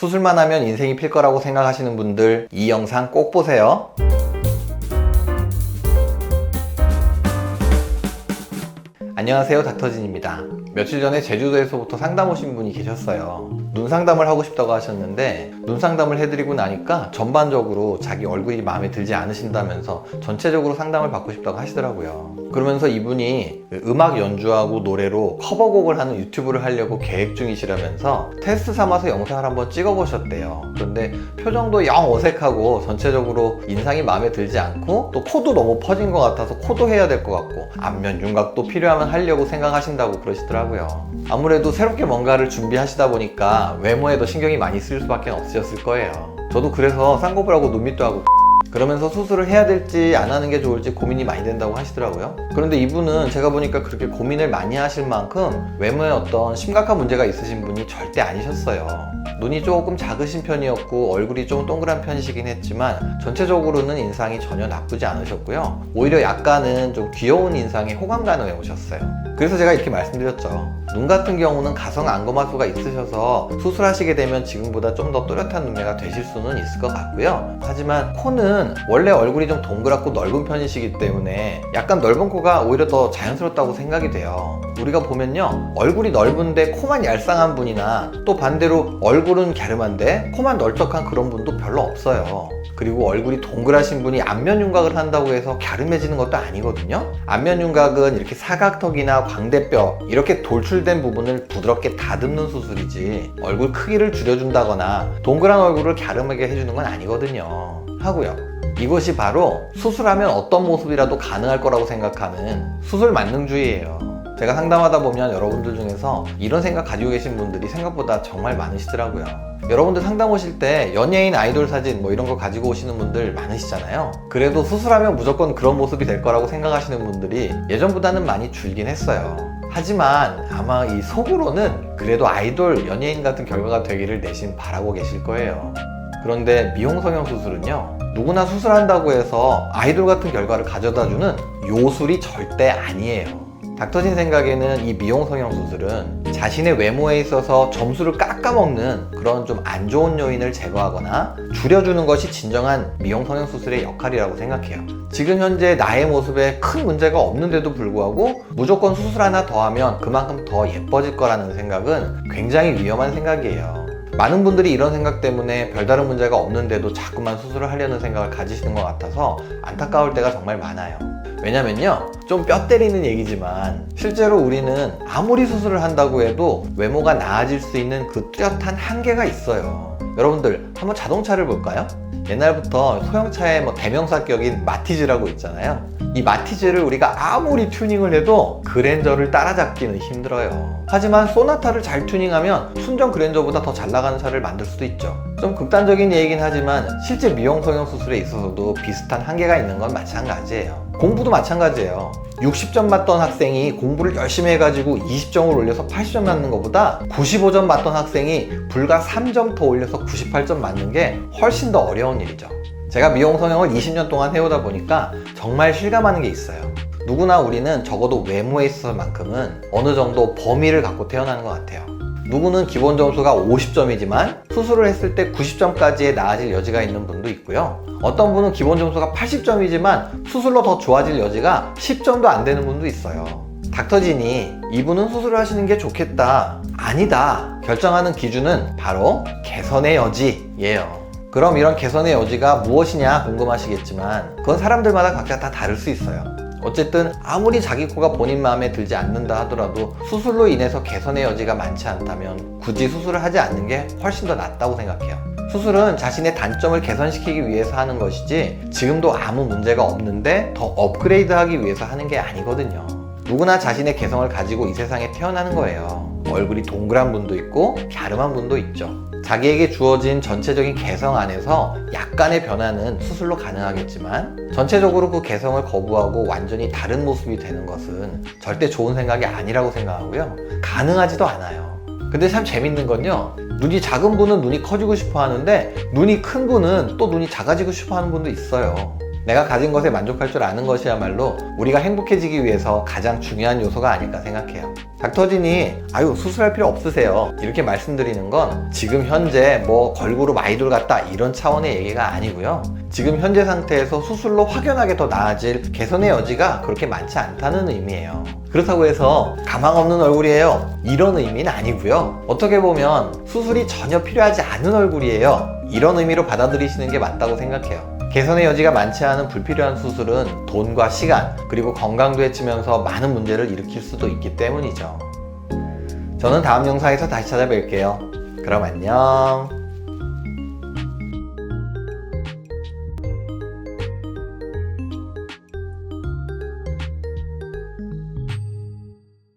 수술만 하면 인생이 필 거라고 생각하시는 분들 이 영상 꼭 보세요. 안녕하세요, 닥터진입니다. 며칠 전에 제주도에서부터 상담 오신 분이 계셨어요. 눈 상담을 하고 싶다고 하셨는데 눈 상담을 해드리고 나니까 전반적으로 자기 얼굴이 마음에 들지 않으신다면서 전체적으로 상담을 받고 싶다고 하시더라고요. 그러면서 이분이 음악 연주하고 노래로 커버곡을 하는 유튜브를 하려고 계획 중이시라면서 테스트 삼아서 영상을 한번 찍어보셨대요. 그런데 표정도 영 어색하고 전체적으로 인상이 마음에 들지 않고 또 코도 너무 퍼진 것 같아서 코도 해야 될 것 같고 안면 윤곽도 필요하면 하려고 생각하신다고 그러시더라고요. 아무래도 새롭게 뭔가를 준비하시다 보니까 외모에도 신경이 많이 쓰일 수밖에 없으셨을 거예요. 저도 그래서 쌍꺼풀 하고 눈밑도 하고 그러면서 수술을 해야 될지 안 하는 게 좋을지 고민이 많이 된다고 하시더라고요. 그런데 이분은 제가 보니까 그렇게 고민을 많이 하실 만큼 외모에 어떤 심각한 문제가 있으신 분이 절대 아니셨어요. 눈이 조금 작으신 편이었고 얼굴이 좀 동그란 편이시긴 했지만 전체적으로는 인상이 전혀 나쁘지 않으셨고요. 오히려 약간은 좀 귀여운 인상에 호감 가는 외모셨어요. 그래서 제가 이렇게 말씀드렸죠. 눈 같은 경우는 가성 안검하수가 있으셔서 수술하시게 되면 지금보다 좀 더 또렷한 눈매가 되실 수는 있을 것 같고요. 하지만 코는 원래 얼굴이 좀 동그랗고 넓은 편이시기 때문에 약간 넓은 코가 오히려 더 자연스럽다고 생각이 돼요. 우리가 보면요, 얼굴이 넓은데 코만 얄쌍한 분이나 또 반대로 얼굴은 갸름한데 코만 널쩍한 그런 분도 별로 없어요. 그리고 얼굴이 동그라신 분이 안면 윤곽을 한다고 해서 갸름해지는 것도 아니거든요. 안면 윤곽은 이렇게 사각턱이나 광대뼈 이렇게 돌출된 부분을 부드럽게 다듬는 수술이지 얼굴 크기를 줄여준다거나 동그란 얼굴을 갸름하게 해주는 건 아니거든요. 하고요, 이것이 바로 수술하면 어떤 모습이라도 가능할 거라고 생각하는 수술 만능주의예요. 제가 상담하다 보면 여러분들 중에서 이런 생각 가지고 계신 분들이 생각보다 정말 많으시더라고요. 여러분들 상담 오실 때 연예인 아이돌 사진 뭐 이런 거 가지고 오시는 분들 많으시잖아요. 그래도 수술하면 무조건 그런 모습이 될 거라고 생각하시는 분들이 예전보다는 많이 줄긴 했어요. 하지만 아마 이 속으로는 그래도 아이돌, 연예인 같은 결과가 되기를 내심 바라고 계실 거예요. 그런데 미용 성형 수술은요, 누구나 수술한다고 해서 아이돌 같은 결과를 가져다주는 요술이 절대 아니에요. 닥터진 생각에는 이 미용 성형 수술은 자신의 외모에 있어서 점수를 깎아먹는 그런 좀 안 좋은 요인을 제거하거나 줄여주는 것이 진정한 미용 성형 수술의 역할이라고 생각해요. 지금 현재 나의 모습에 큰 문제가 없는데도 불구하고 무조건 수술 하나 더 하면 그만큼 더 예뻐질 거라는 생각은 굉장히 위험한 생각이에요. 많은 분들이 이런 생각 때문에 별다른 문제가 없는데도 자꾸만 수술을 하려는 생각을 가지시는 것 같아서 안타까울 때가 정말 많아요. 왜냐면요, 좀 뼈 때리는 얘기지만 실제로 우리는 아무리 수술을 한다고 해도 외모가 나아질 수 있는 그 뚜렷한 한계가 있어요. 여러분들 한번 자동차를 볼까요? 옛날부터 소형차의 대명사격인 마티즈라고 있잖아요. 이 마티즈를 우리가 아무리 튜닝을 해도 그랜저를 따라잡기는 힘들어요. 하지만 소나타를 잘 튜닝하면 순정 그랜저보다 더 잘 나가는 차를 만들 수도 있죠. 좀 극단적인 얘기긴 하지만 실제 미용 성형 수술에 있어서도 비슷한 한계가 있는 건 마찬가지예요. 공부도 마찬가지예요. 60점 맞던 학생이 공부를 열심히 해가지고 20점을 올려서 80점 맞는 것보다 95점 맞던 학생이 불과 3점 더 올려서 98점 맞는 게 훨씬 더 어려운 일이죠. 제가 미용 성형을 20년 동안 해오다 보니까 정말 실감하는 게 있어요. 누구나 우리는 적어도 외모에 있어서만큼은 어느 정도 범위를 갖고 태어나는 것 같아요. 누구는 기본 점수가 50점이지만 수술을 했을 때 90점까지의 나아질 여지가 있는 분도 있고요. 어떤 분은 기본 점수가 80점이지만 수술로 더 좋아질 여지가 10점도 안 되는 분도 있어요. 닥터진이 이분은 수술을 하시는 게 좋겠다, 아니다 결정하는 기준은 바로 개선의 여지예요. 그럼 이런 개선의 여지가 무엇이냐 궁금하시겠지만 그건 사람들마다 각자 다 다를 수 있어요. 어쨌든 아무리 자기 코가 본인 마음에 들지 않는다 하더라도 수술로 인해서 개선의 여지가 많지 않다면 굳이 수술을 하지 않는 게 훨씬 더 낫다고 생각해요. 수술은 자신의 단점을 개선시키기 위해서 하는 것이지 지금도 아무 문제가 없는데 더 업그레이드하기 위해서 하는 게 아니거든요. 누구나 자신의 개성을 가지고 이 세상에 태어나는 거예요. 얼굴이 동그란 분도 있고 갸름한 분도 있죠. 자기에게 주어진 전체적인 개성 안에서 약간의 변화는 수술로 가능하겠지만 전체적으로 그 개성을 거부하고 완전히 다른 모습이 되는 것은 절대 좋은 생각이 아니라고 생각하고요. 가능하지도 않아요. 근데 참 재밌는 건요, 눈이 작은 분은 눈이 커지고 싶어 하는데 눈이 큰 분은 또 눈이 작아지고 싶어 하는 분도 있어요. 내가 가진 것에 만족할 줄 아는 것이야말로 우리가 행복해지기 위해서 가장 중요한 요소가 아닐까 생각해요. 닥터진이 아유 수술할 필요 없으세요 이렇게 말씀드리는 건 지금 현재 뭐 걸그룹 아이돌 같다 이런 차원의 얘기가 아니고요. 지금 현재 상태에서 수술로 확연하게 더 나아질 개선의 여지가 그렇게 많지 않다는 의미예요. 그렇다고 해서 가망 없는 얼굴이에요 이런 의미는 아니고요. 어떻게 보면 수술이 전혀 필요하지 않은 얼굴이에요 이런 의미로 받아들이시는 게 맞다고 생각해요. 개선의 여지가 많지 않은 불필요한 수술은 돈과 시간 그리고 건강도 해치면서 많은 문제를 일으킬 수도 있기 때문이죠. 저는 다음 영상에서 다시 찾아뵐게요. 그럼 안녕.